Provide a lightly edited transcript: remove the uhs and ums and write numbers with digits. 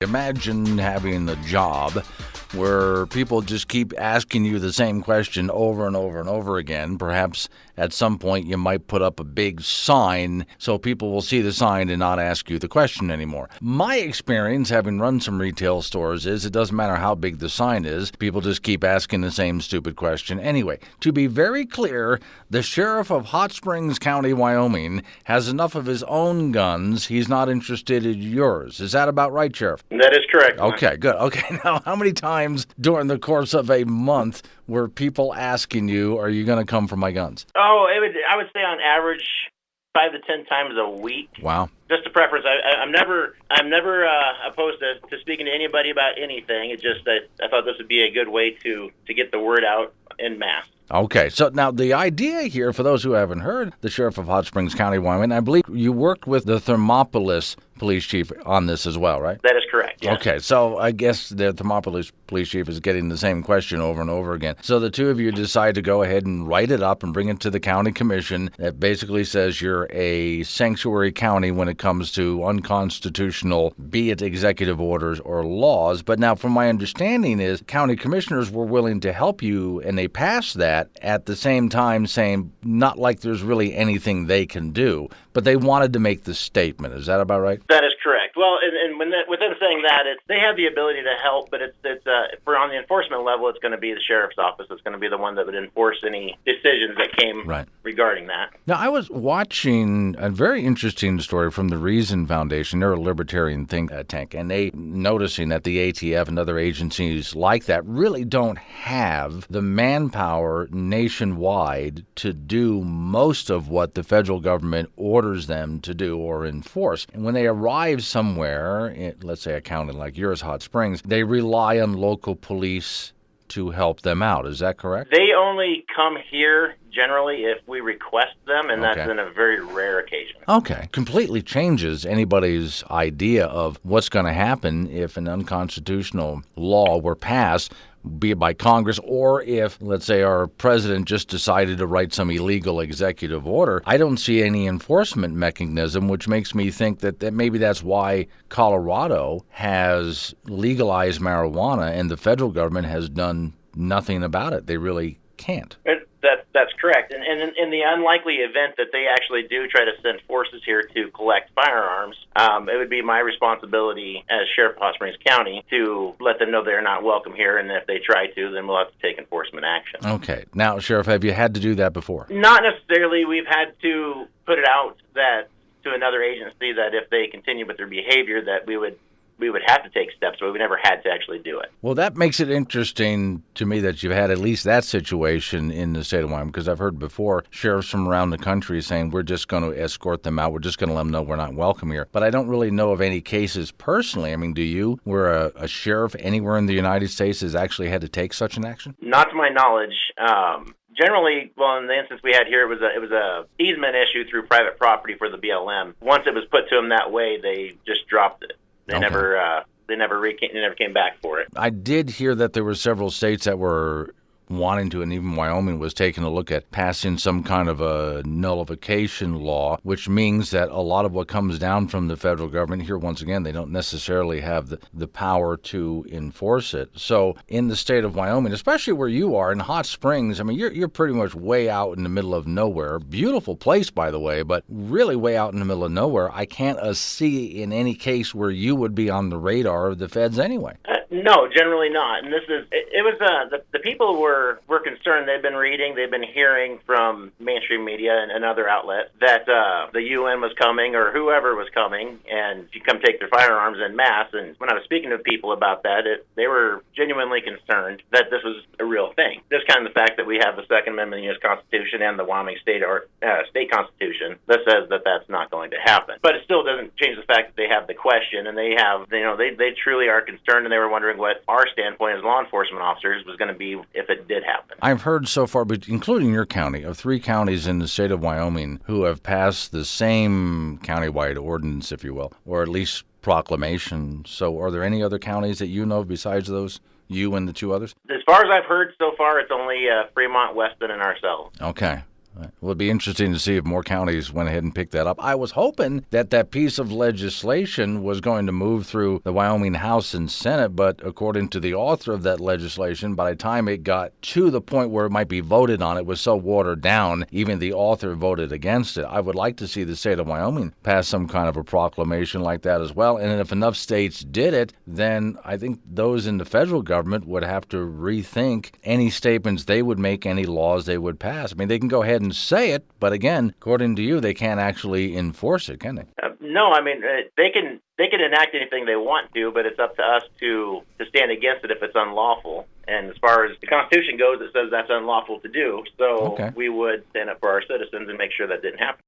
Imagine having a job where people just keep asking you the same question over and over and over again. Perhaps at some point you might put up a big sign so people will see the sign and not ask you the question anymore. My experience, having run some retail stores, is it doesn't matter how big the sign is, people just keep asking the same stupid question anyway. To be very clear, the sheriff of Hot Springs County, Wyoming, has enough of his own guns. He's not interested in yours. Is that about right, Sheriff? That is correct. Okay, good. Okay, now how many times during the course of a month were people asking you, are you going to come for my guns? Oh, I would say on average 5 to 10 times a week. Wow. Just a preference. I'm never opposed to speaking to anybody about anything. It's just that I thought this would be a good way to get the word out en masse. Okay, so now the idea here, for those who haven't heard, the Sheriff of Hot Springs County, Wyoming, I believe you worked with the Thermopolis police chief on this as well, right? That is correct, yes. Okay, so I guess the Thermopolis police chief is getting the same question over and over again. So the two of you decide to go ahead and write it up and bring it to the county commission that basically says you're a sanctuary county when it comes to unconstitutional, be it executive orders or laws. But now, from my understanding is county commissioners were willing to help you, and they passed that at the same time saying not like there's really anything they can do, but they wanted to make the statement. Is that about right? That is correct. Well, and with them saying that, they have the ability to help, but it's for on the enforcement level, it's going to be the sheriff's office. It's going to be the one that would enforce any decisions that came regarding that. Now, I was watching a very interesting story from the Reason Foundation. They're a libertarian think tank, and they noticing that the ATF and other agencies like that really don't have the manpower nationwide to do most of what the federal government orders them to do or enforce. And when they arrive somewhere, let's say a county like yours, Hot Springs, they rely on local police to help them out. Is that correct? They only come here generally if we request them, and that's in a very rare occasion. Okay. Completely changes anybody's idea of what's going to happen if an unconstitutional law were passed, be it by Congress, or if, let's say, our president just decided to write some illegal executive order. I don't see any enforcement mechanism, which makes me think that maybe that's why Colorado has legalized marijuana and the federal government has done nothing about it. They really can't. That's correct. And in the unlikely event that they actually do try to send forces here to collect firearms, it would be my responsibility as Sheriff of Hot Springs County to let them know they're not welcome here, and if they try to, then we'll have to take enforcement action. Okay. Now, Sheriff, have you had to do that before? Not necessarily. We've had to put it out that to another agency that if they continue with their behavior that we would have to take steps, but we never had to actually do it. Well, that makes it interesting to me that you've had at least that situation in the state of Wyoming, because I've heard before sheriffs from around the country saying we're just going to escort them out. We're just going to let them know we're not welcome here. But I don't really know of any cases personally. I mean, do you, where a sheriff anywhere in the United States has actually had to take such an action? Not to my knowledge. Generally, well, in the instance we had here, it was a easement issue through private property for the BLM. Once it was put to them that way, they just dropped it. They never came back for it. I did hear that there were several states that were wanting to, and even Wyoming was taking a look at passing some kind of a nullification law, which means that a lot of what comes down from the federal government here, once again, they don't necessarily have the power to enforce it. So in the state of Wyoming, especially where you are in Hot Springs, I mean, you're pretty much way out in the middle of nowhere. Beautiful place, by the way, but really way out in the middle of nowhere. I can't see in any case where you would be on the radar of the feds anyway. No, generally not. And it was the people were concerned. They've been reading, they've been hearing from mainstream media and other outlets that the UN was coming or whoever was coming and you come take their firearms en masse. And when I was speaking to people about that, they were genuinely concerned that this was a real thing. Just kind of the fact that we have the Second Amendment of the U.S. Constitution and the Wyoming state Constitution that says that that's not going to happen. But it still doesn't change the fact that they have the question and they have, they truly are concerned, and they were wondering what our standpoint as law enforcement officers was going to be if it did happen. I've heard so far, but including your county, of 3 counties in the state of Wyoming who have passed the same countywide ordinance, if you will, or at least proclamation. So are there any other counties that you know of besides those, you and the 2 others? As far as I've heard so far, it's only Fremont, Weston, and ourselves. Okay. Well, it'd be interesting to see if more counties went ahead and picked that up. I was hoping that that piece of legislation was going to move through the Wyoming House and Senate, but according to the author of that legislation, by the time it got to the point where it might be voted on, it was so watered down, even the author voted against it. I would like to see the state of Wyoming pass some kind of a proclamation like that as well. And if enough states did it, then I think those in the federal government would have to rethink any statements they would make, any laws they would pass. I mean, they can go ahead and say it, but again, according to you, they can't actually enforce it, can they? No, I mean they can enact anything they want to, but it's up to us to stand against it if it's unlawful. And as far as the Constitution goes, it says that's unlawful to do. So we would stand up for our citizens and make sure that didn't happen.